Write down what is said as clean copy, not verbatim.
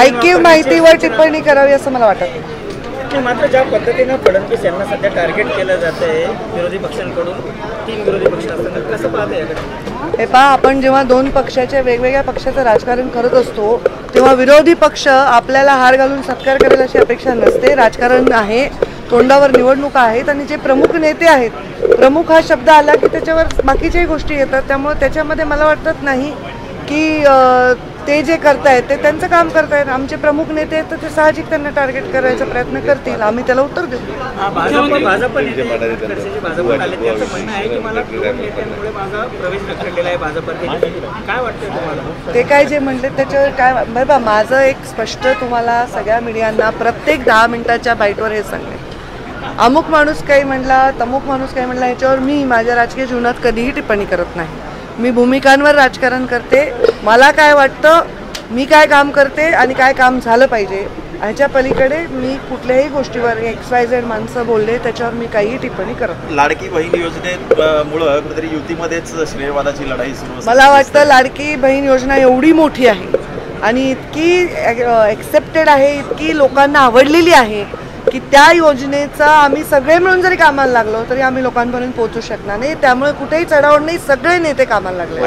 ऐकीव माहितीवर टिप्पणी करावी असं मला वाटत नाही. मात्र ज्या पद्धतीनं फडणवीस यांना सध्या टार्गेट केलं जात आहे विरोधी पक्षांकडून, 3 विरोधी पक्ष असताना कसं पाहते याकडे? हे पहा, आपण जेव्हा 2 पक्षाच्या वेगवेगळ्या पक्षाचं राजकारण करत असतो तेव्हा विरोधी पक्ष आपल्याला हार घालून सत्कार करेल अशी अपेक्षा नसते. राजकारण आहे, तोंडावर निवडणुका आहेत आणि जे प्रमुख नेते आहेत, प्रमुख हा शब्द आला की त्याच्यावर बाकीच्याही गोष्टी येतात. त्यामुळे त्याच्यामध्ये मला वाटत नाही की ते जे करतायत ते त्यांचं काम करतायत. आमचे प्रमुख नेते आहेत तर ते साहजिक त्यांना टार्गेट करायचा प्रयत्न करतील, आम्ही त्याला उत्तर देऊ. भाजप काय वाटतं तुम्हाला? ते काय जे म्हणले त्याच्यावर काय बरं, माझं एक स्पष्ट तुम्हाला सगळ्या मीडियांना प्रत्येक 10 मिनिटाच्या बाईटवर हे सांगणे, अमुक माणूस काही म्हणला, तमुक माणूस काही म्हणला, ह्याच्यावर मी माझ्या राजकीय जीवनात कधीही टिप्पणी करत नाही. मी भूमिकांवर राजकारण करते. मला काय वाटतं, मी काय काम करते आणि काय काम झालं पाहिजे ह्याच्या पलीकडे मी कुठल्याही गोष्टीवर XYZ माणसं बोलले त्याच्यावर मी काहीही टिप्पणी करत नाही. लाडकी बहीण योजनेमुळं कुठेतरी युतीमध्येच श्रेयवादाची लढाई सुरू असते. मला वाटतं लाडकी बहीण योजना एवढी मोठी आहे आणि इतकी ॲक्सेप्टेड आहे, इतकी लोकांना आवडलेली आहे की त्या योजनेचा आम्ही सगळे मिळून जरी कामाला लागलो तरी आम्ही लोकांपर्यंत पोहोचू शकणार नाही. त्यामुळे कुठेही चढावड नाही, सगळे नेते कामाला लागले.